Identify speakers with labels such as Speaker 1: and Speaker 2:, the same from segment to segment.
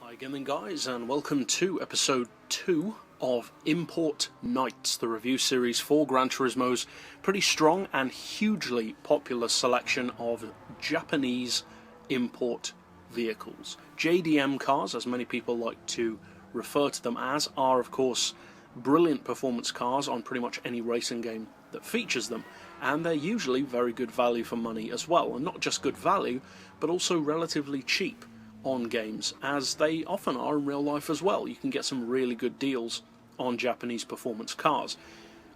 Speaker 1: Hi again then guys, and welcome to episode 2 of Import Nights, the review series for GranTurismo's pretty strong and hugely popular selection of Japanese import vehicles. JDM cars, as many people like to refer to them as, are of course brilliant performance cars on pretty much any racing game that features them, and they're usually very good value for money as well, and not just good value, but also relatively cheap on games, as they often are in real life as well. You can get some really good deals on Japanese performance cars.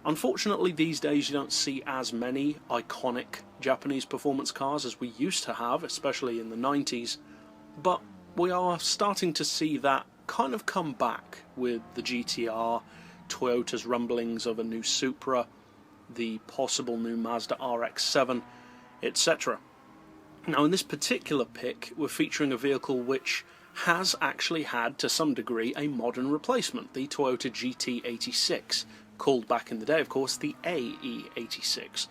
Speaker 1: Unfortunately, these days you don't see as many iconic Japanese performance cars as we used to have, especially in the 90s, but we are starting to see that kind of come back with the GTR, Toyota's rumblings of a new Supra, the possible new Mazda RX-7, etc. Now in this particular pick we're featuring a vehicle which has actually had to some degree a modern replacement, the Toyota GT86, called back in the day of course the AE86,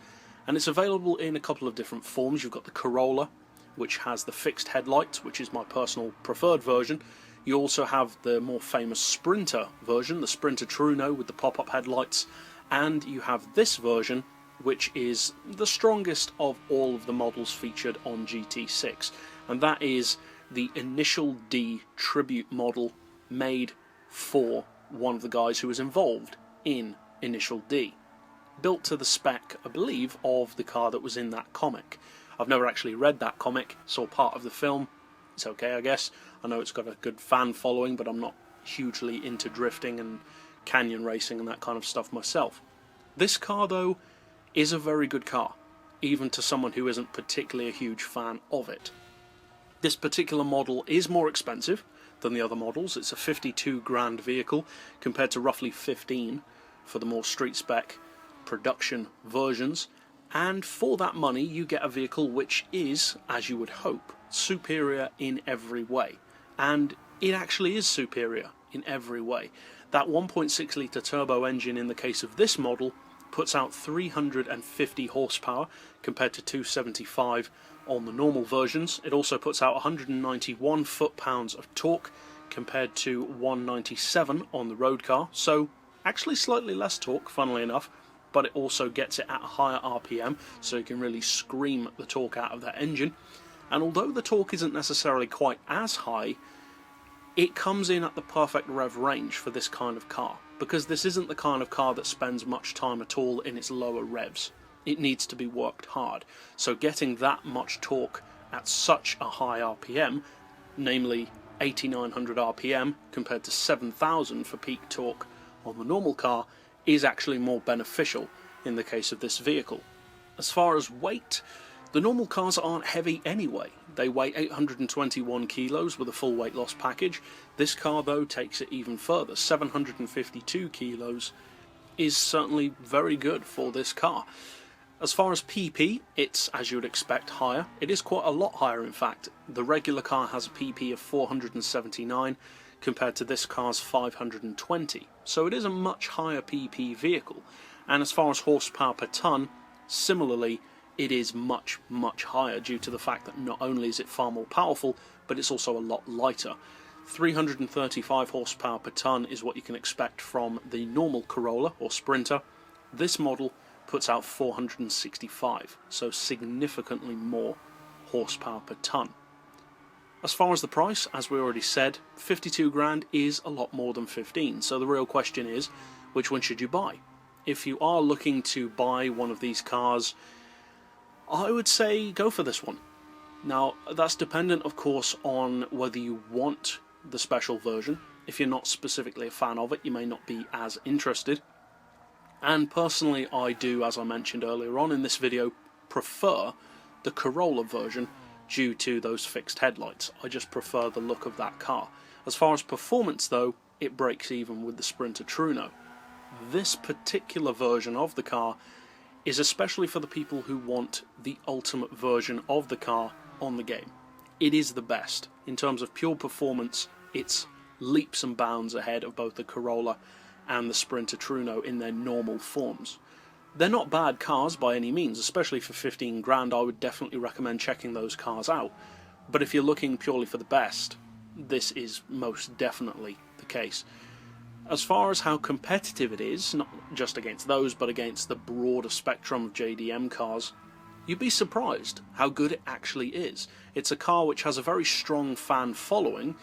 Speaker 1: and it's available in a couple of different forms. You've got the Corolla, which has the fixed headlights, which is my personal preferred version. You also have the more famous Sprinter version, the Sprinter Trueno with the pop-up headlights, and you have this version, which is the strongest of all of the models featured on GT6, and that is the Initial D tribute model made for one of the guys who was involved in Initial D. Built to the spec, I believe, of the car that was in that comic. I've never actually read that comic, saw part of the film. It's okay, I guess. I know it's got a good fan following, but I'm not hugely into drifting and canyon racing and that kind of stuff myself. This car, though, is a very good car, even to someone who isn't particularly a huge fan of it. This particular model is more expensive than the other models. It's a 52 grand vehicle compared to roughly 15 for the more street spec production versions, and for that money you get a vehicle which is, as you would hope, superior in every way, and it actually is superior in every way. That 1.6 litre turbo engine in the case of this model puts out 350 horsepower compared to 275 on the normal versions. It also puts out 191 foot-pounds of torque compared to 197 on the road car, so actually slightly less torque, funnily enough, but it also gets it at a higher RPM, so you can really scream the torque out of that engine. And although the torque isn't necessarily quite as high, it comes in at the perfect rev range for this kind of car, because this isn't the kind of car that spends much time at all in its lower revs. It needs to be worked hard, so getting that much torque at such a high RPM, namely 8900 RPM compared to 7000 for peak torque on the normal car, is actually more beneficial in the case of this vehicle. As far as weight, the normal cars aren't heavy anyway. They weigh 821 kilos with a full weight loss package. This car, though, takes it even further. 752 kilos is certainly very good for this car. As far as PP, it's, as you would expect, higher. It is quite a lot higher, in fact. The regular car has a PP of 479 compared to this car's 520. So it is a much higher PP vehicle. And as far as horsepower per tonne, similarly, it is much, much higher due to the fact that not only is it far more powerful, but it's also a lot lighter. 335 horsepower per tonne is what you can expect from the normal Corolla or Sprinter. This model puts out 465, so significantly more horsepower per tonne. As far as the price, as we already said, 52 grand is a lot more than 15, so the real question is, which one should you buy? If you are looking to buy one of these cars, I would say go for this one. Now, that's dependent, of course, on whether you want the special version. If you're not specifically a fan of it, you may not be as interested. And personally, I do, as I mentioned earlier on in this video, prefer the Corolla version due to those fixed headlights. I just prefer the look of that car. As far as performance, though, it breaks even with the Sprinter Trueno. This particular version of the car is especially for the people who want the ultimate version of the car on the game. It is the best. In terms of pure performance, it's leaps and bounds ahead of both the Corolla and the Sprinter Trueno in their normal forms. They're not bad cars by any means, especially for 15 grand. I would definitely recommend checking those cars out. But if you're looking purely for the best, this is most definitely the case. As far as how competitive it is, not just against those, but against the broader spectrum of JDM cars, you'd be surprised how good it actually is. It's a car which has a very strong fan following,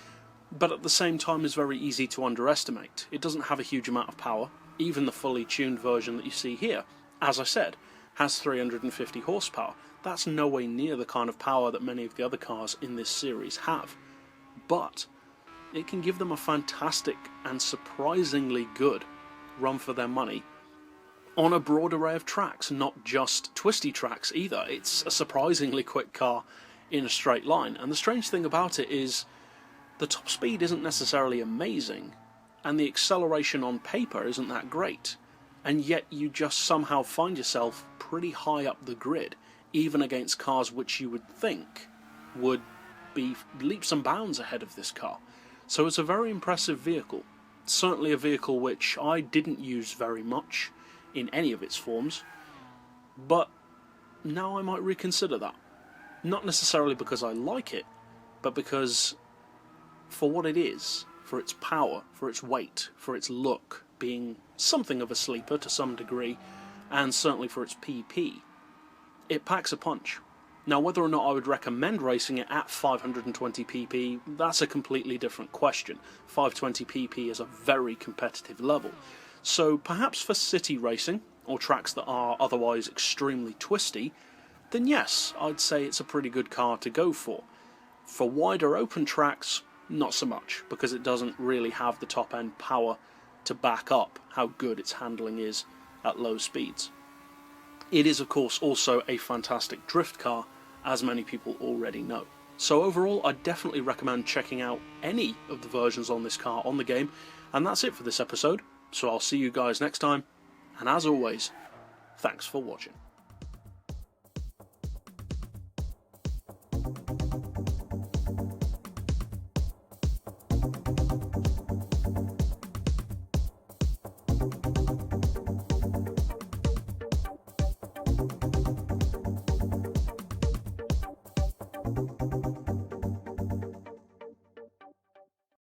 Speaker 1: but at the same time is very easy to underestimate. It doesn't have a huge amount of power. Even the fully tuned version that you see here, as I said, has 350 horsepower. That's no way near the kind of power that many of the other cars in this series have. But it can give them a fantastic and surprisingly good run for their money on a broad array of tracks, not just twisty tracks either. It's a surprisingly quick car in a straight line, and the strange thing about it is the top speed isn't necessarily amazing, and the acceleration on paper isn't that great, and yet you just somehow find yourself pretty high up the grid, even against cars which you would think would be leaps and bounds ahead of this car. So it's a very impressive vehicle. Certainly a vehicle which I didn't use very much in any of its forms, but now I might reconsider that. Not necessarily because I like it, but because for what it is, for its power, for its weight, for its look, being something of a sleeper to some degree, and certainly for its PP, it packs a punch. Now, whether or not I would recommend racing it at 520 pp, that's a completely different question. 520 pp is a very competitive level. So perhaps for city racing, or tracks that are otherwise extremely twisty, then yes, I'd say it's a pretty good car to go for. For wider open tracks, not so much, because it doesn't really have the top end power to back up how good its handling is at low speeds. It is of course also a fantastic drift car, as many people already know. So overall, I definitely recommend checking out any of the versions on this car on the game, and that's it for this episode. So I'll see you guys next time, and as always, thanks for watching.